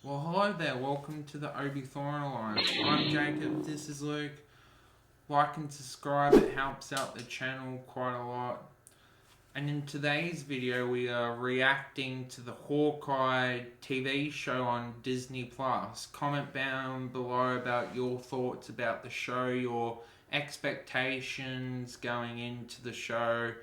Well, hello there. Welcome to the Obi Thorn Alliance. I'm Jacob. This is Luke. Like and subscribe. It helps out the channel quite a lot. And in today's video, we are reacting to the Hawkeye TV show on Disney Plus. Comment down below about your thoughts about the show, your expectations going into the show.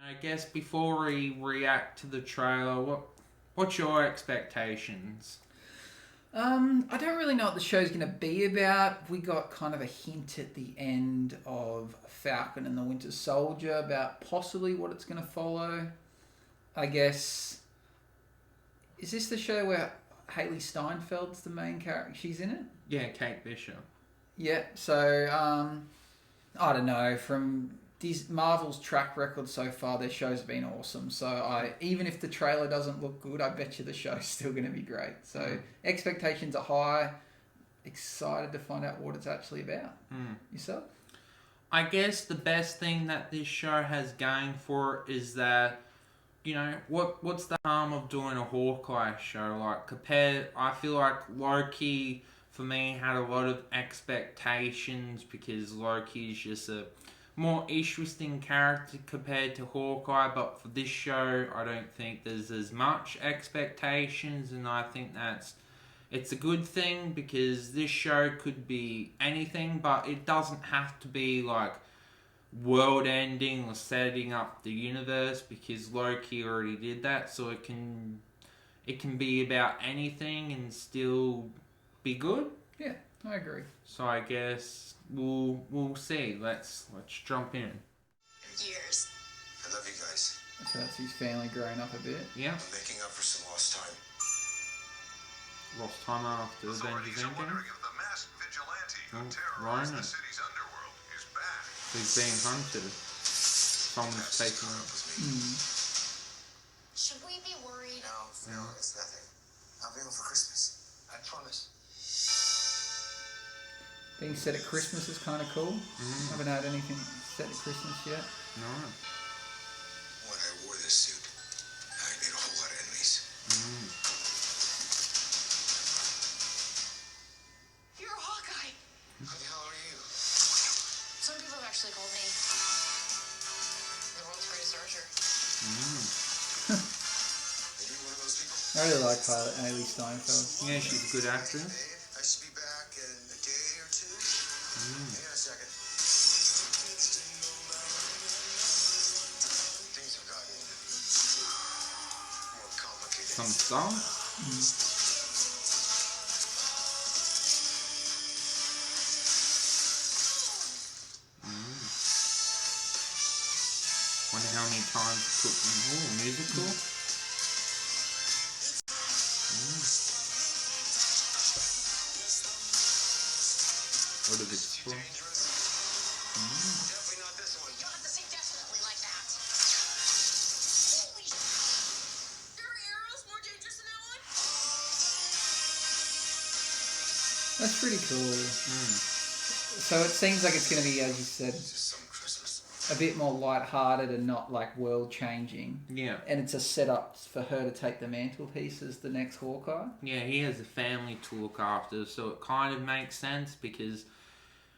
I guess before we react to the trailer, what's your expectations? I don't really know what the show's going to be about. We got kind of a hint at the end of Falcon and the Winter Soldier about possibly what it's going to follow. I guess, is this the show where Haley Steinfeld's the main character? She's in it? Yeah, Kate Bishop. Yeah, so, I don't know, from Marvel's track record so far, their shows have been awesome. So even if the trailer doesn't look good, I bet you the show's still going to be great. So expectations are high. Excited to find out what it's actually about. Yourself? I guess the best thing that this show has going for it is that, you know, what's the harm of doing a Hawkeye show? I feel like Loki, for me, had a lot of expectations because Loki's just a more interesting character compared to Hawkeye, but for this show I don't think there's as much expectations, and I think it's a good thing because this show could be anything, but it doesn't have to be like world ending or setting up the universe because Loki already did that, so it can be about anything and still be good. Yeah, I agree. So I guess we'll see. Let's jump in. Years. I love you guys. So that's his family growing up a bit. Yeah. I'm making up for some lost time. Lost time after the Avengers Endgame. Rhino. He's being hunted. Someone's taking him. Should we be worried? No, it's nothing. I'll be home for Christmas. I promise. Being set at Christmas is kind of cool. Haven't had anything set at Christmas yet. No. When I wore this suit, I made a whole lot of enemies. You're a Hawkeye. Who the hell are you? Some people have actually called me the world's greatest archer. Are you one of those people? I really like Haley Steinfeld. Yeah, she's a good actress. I should be back in a day or two. Hang on a second. Things have gotten more complicated. Some song. Wonder how many times it took them. Musical. What did it explore? Definitely not this one. You don't have to say definitely like that. Holy sh**. There are arrows more dangerous than that one? That's pretty cool. So it seems like it's going to be, as you said, Just some Christmas. a bit more light-hearted and not like world-changing. Yeah. And it's a setup for her to take the mantelpiece as the next Hawkeye. Yeah, he has a family to look after, so it kind of makes sense because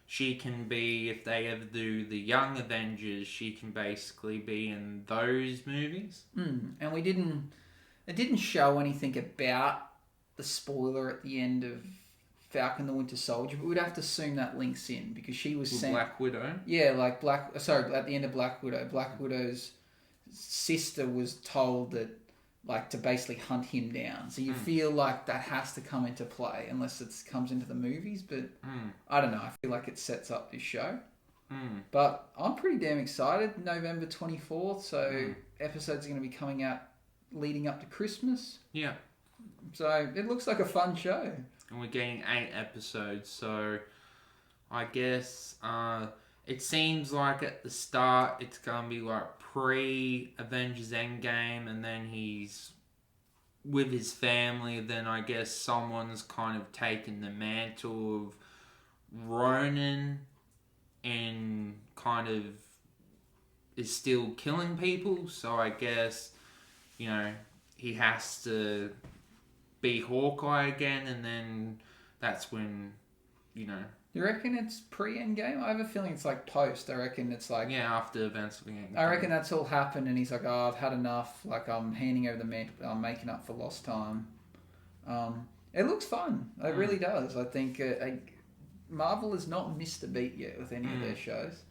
she can be, if they ever do the Young Avengers, she can basically be in those movies. And it didn't show anything about the spoiler at the end of Falcon the Winter Soldier, but we'd have to assume that links in because she was With sent. Black Widow. Yeah, like at the end of Black Widow, Black Widow's sister was told that, like, to basically hunt him down. So you feel like that has to come into play unless it comes into the movies. But I don't know. I feel like it sets up this show. But I'm pretty damn excited. November 24th, so episodes are going to be coming out leading up to Christmas. Yeah. So it looks like a fun show. And we're getting 8 episodes, so I guess it seems like at the start it's going to be like pre-Avengers Endgame, and then he's with his family. Then I guess someone's kind of taken the mantle of Ronin and kind of is still killing people, so I guess, you know, he has to be Hawkeye again, and then that's when, you know... You reckon it's pre-Endgame? I have a feeling it's like post. I reckon it's like... Yeah, after events of Endgame. I reckon that's all happened and he's like, oh, I've had enough. Like, I'm handing over the mantle. I'm making up for lost time. It looks fun. It really does. I think Marvel has not missed a beat yet with any of their shows.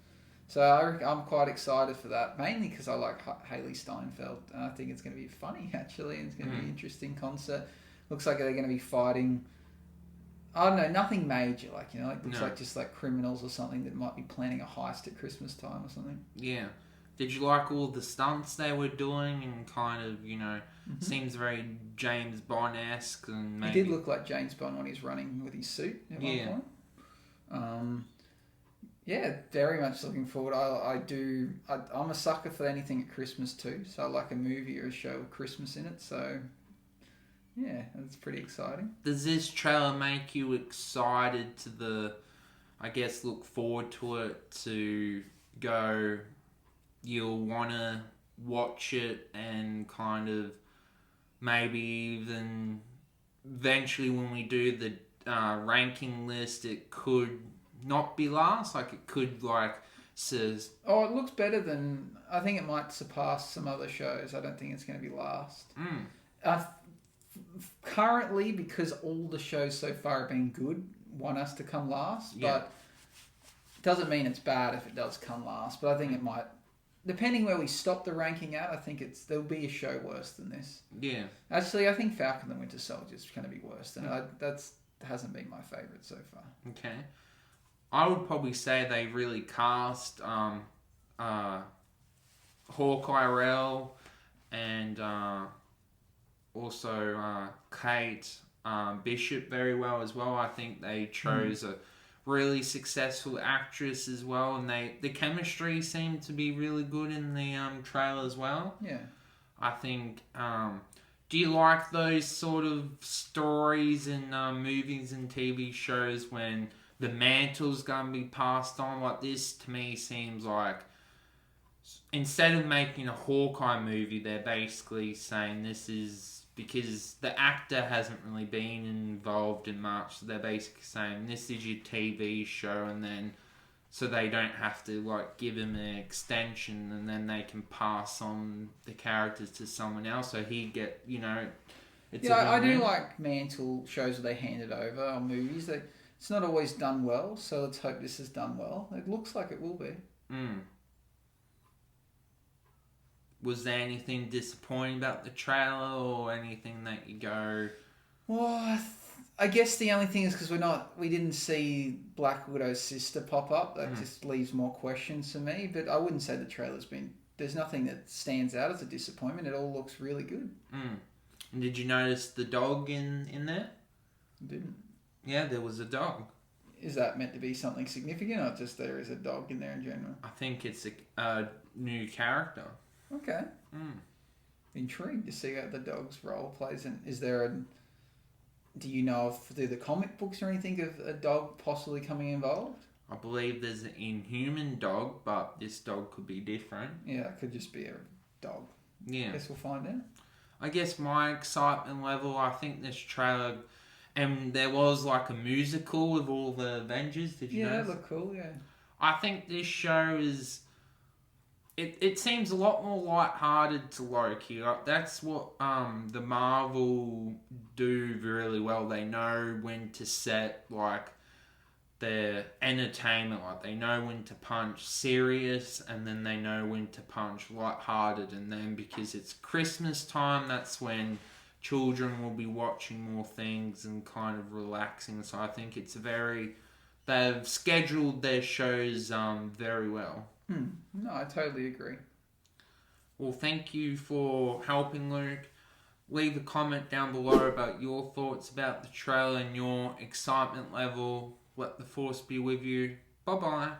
So I'm quite excited for that, mainly because I like Haley Steinfeld, and I think it's going to be funny, actually, and it's going to be an interesting concert. Looks like they're going to be fighting, I don't know, nothing major, like, you know, like, looks like just like criminals or something that might be planning a heist at Christmas time or something. Yeah. Did you like all the stunts they were doing and kind of, you know, seems very James Bond-esque and maybe... He did look like James Bond when he's running with his suit at one point. Yeah, very much looking forward. I'm a sucker for anything at Christmas too, so I like a movie or a show with Christmas in it, so yeah, that's pretty exciting. Does this trailer make you excited look forward to it, to go, you'll want to watch it and kind of maybe even eventually when we do the ranking list, it could not be last, like it could like says... Oh, it looks better than... I think it might surpass some other shows. I don't think it's going to be last. Currently, because all the shows so far have been good, want us to come last, but it doesn't mean it's bad if it does come last, but I think it might... Depending where we stop the ranking at, I think there'll be a show worse than this. Yeah. Actually, I think Falcon and the Winter Soldier is going to be worse than it. That hasn't been my favourite so far. Okay. I would probably say they really cast Hawkeye Rel and also Kate Bishop very well as well. I think they chose a really successful actress as well, and the chemistry seemed to be really good in the trailer as well. Yeah. I think... do you like those sort of stories in movies and TV shows when the mantle's going to be passed on? Like, this to me seems like instead of making a Hawkeye movie, they're basically saying this is because the actor hasn't really been involved in much, so they're basically saying this is your TV show, and then so they don't have to like give him an extension, and then they can pass on the characters to someone else, so he get, you know... I do like mantle shows where they hand it over, or movies. It's not always done well, so let's hope this is done well. It looks like it will be. Was there anything disappointing about the trailer, or anything that you go... Well, I guess the only thing is because we didn't see Black Widow's sister pop up. That just leaves more questions for me. But I wouldn't say the trailer's been... There's nothing that stands out as a disappointment. It all looks really good. And did you notice the dog in there? Didn't. Yeah, there was a dog. Is that meant to be something significant, or just there is a dog in there in general? I think it's a new character. Okay. Intrigued to see how the dog's role plays. And is there do you know if through the comic books or anything of a dog possibly coming involved? I believe there's an Inhuman dog, but this dog could be different. Yeah, it could just be a dog. Yeah. I guess we'll find out. I guess my excitement level, I think this trailer, and there was like a musical with all the Avengers. Did you know? Yeah, that looked cool, yeah. I think this show is... It seems a lot more lighthearted to Loki. Like, that's what the Marvel do really well. They know when to set like their entertainment. Like, they know when to punch serious, and then they know when to punch lighthearted. And then because it's Christmas time, that's when children will be watching more things and kind of relaxing. So I think it's they've scheduled their shows very well. No, I totally agree. Well, thank you for helping, Luke. Leave a comment down below about your thoughts about the trailer and your excitement level. Let the force be with you. Bye-bye.